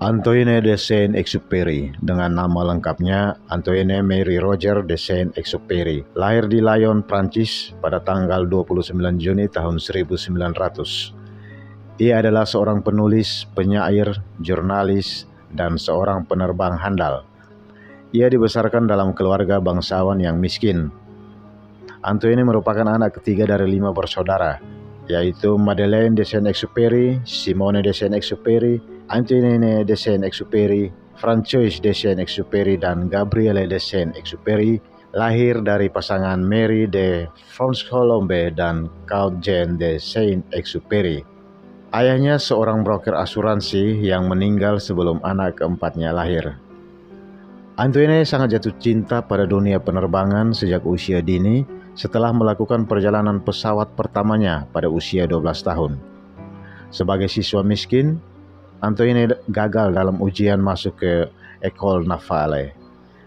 Antoine de Saint-Exupéry, dengan nama lengkapnya Antoine Marie Roger de Saint-Exupéry, lahir di Lyon, Prancis pada tanggal 29 Juni tahun 1900. Ia adalah seorang penulis, penyair, jurnalis, dan seorang penerbang handal. Ia dibesarkan dalam keluarga bangsawan yang miskin. Antoine merupakan anak ketiga dari 5 bersaudara, yaitu Madeleine de Saint-Exupéry, Simone de Saint-Exupéry, Antoine de Saint-Exupéry, François de Saint-Exupéry, dan Gabrielle de Saint-Exupéry, lahir dari pasangan Mary de Fonscolombe dan Count Jean de Saint-Exupéry. Ayahnya seorang broker asuransi yang meninggal sebelum anak keempatnya lahir. Antoine sangat jatuh cinta pada dunia penerbangan sejak usia dini setelah melakukan perjalanan pesawat pertamanya pada usia 12 tahun. Sebagai siswa miskin, Antoine gagal dalam ujian masuk ke École Navale.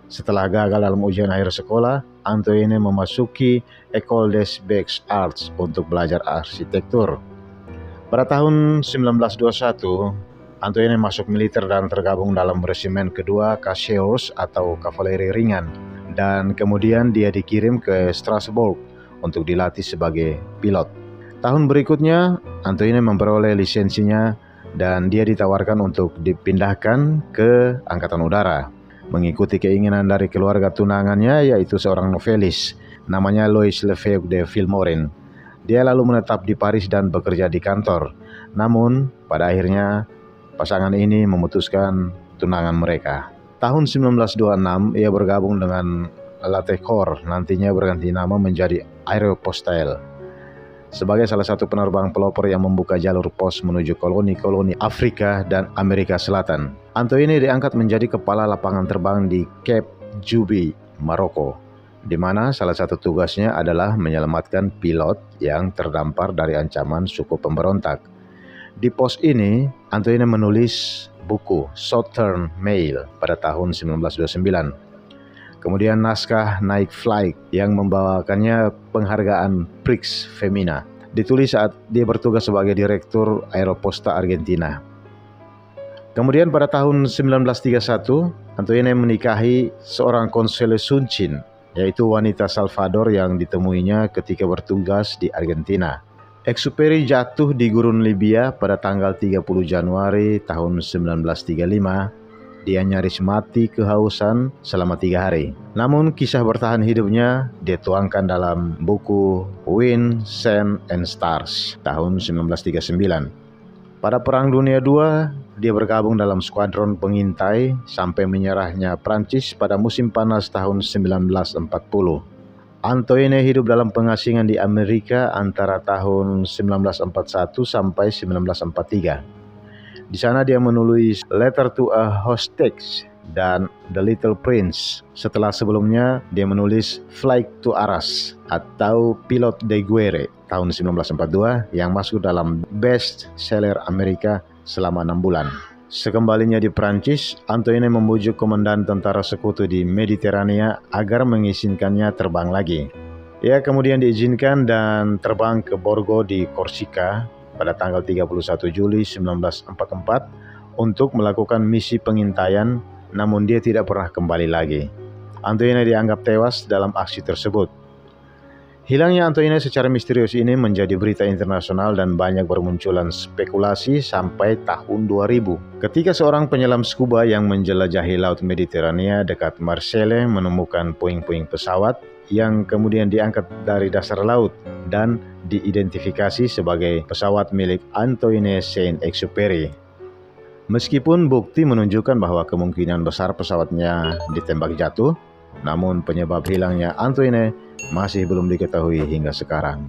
Setelah gagal dalam ujian akhir sekolah, Antoine memasuki École des Beaux-Arts untuk belajar arsitektur. Pada tahun 1921, Antoine masuk militer dan tergabung dalam resimen kedua Chasseurs atau kavaleri ringan, dan kemudian dia dikirim ke Strasbourg untuk dilatih sebagai pilot. Tahun berikutnya, Antoine memperoleh lisensinya dan dia ditawarkan untuk dipindahkan ke Angkatan Udara, mengikuti keinginan dari keluarga tunangannya, yaitu seorang novelis namanya Louis Lefebvre de Vilmorin. Dia lalu menetap di Paris dan bekerja di kantor. Namun, pada akhirnya pasangan ini memutuskan tunangan mereka. Tahun 1926, ia bergabung dengan Latécourt, nantinya berganti nama menjadi Aéropostale, sebagai salah satu penerbang pelopor yang membuka jalur pos menuju koloni-koloni Afrika dan Amerika Selatan. Antoine diangkat menjadi kepala lapangan terbang di Cape Juby, Maroko, di mana salah satu tugasnya adalah menyelamatkan pilot yang terdampar dari ancaman suku pemberontak. Di pos ini, Antoine menulis buku Southern Mail pada tahun 1929. Kemudian naskah Night Flight yang membawakannya penghargaan Prix Femina, ditulis saat dia bertugas sebagai direktur Aeroposta Argentina. Kemudian pada tahun 1931, Antoine menikahi seorang Consuelo Sunchin, yaitu wanita Salvador yang ditemuinya ketika bertugas di Argentina. Exupéry jatuh di gurun Libya pada tanggal 30 Januari tahun 1935. Dia nyaris mati kehausan selama 3 hari. Namun kisah bertahan hidupnya dituangkan dalam buku Wind, Sand, and Stars tahun 1939. Pada Perang Dunia II, dia bergabung dalam skuadron pengintai sampai menyerahnya Prancis pada musim panas tahun 1940. Antoine hidup dalam pengasingan di Amerika antara tahun 1941 sampai 1943. Di sana dia menulis Letter to a Hostess dan The Little Prince. Setelah sebelumnya dia menulis Flight to Arras atau Pilot de Guerre tahun 1942 yang masuk dalam best seller Amerika selama 6 bulan. Sekembalinya di Prancis, Antoine membujuk komandan tentara sekutu di Mediterania agar mengizinkannya terbang lagi. Ia kemudian diizinkan dan terbang ke Borgo di Korsika pada tanggal 31 Juli 1944 untuk melakukan misi pengintaian, namun dia tidak pernah kembali lagi. Antoine dianggap tewas dalam aksi tersebut. Hilangnya Antoine secara misterius ini menjadi berita internasional dan banyak bermunculan spekulasi sampai tahun 2000. Ketika seorang penyelam scuba yang menjelajahi Laut Mediterania dekat Marseille menemukan puing-puing pesawat yang kemudian diangkat dari dasar laut dan diidentifikasi sebagai pesawat milik Antoine Saint-Exupéry. Meskipun bukti menunjukkan bahwa kemungkinan besar pesawatnya ditembak jatuh, namun penyebab hilangnya Antoine masih belum diketahui hingga sekarang.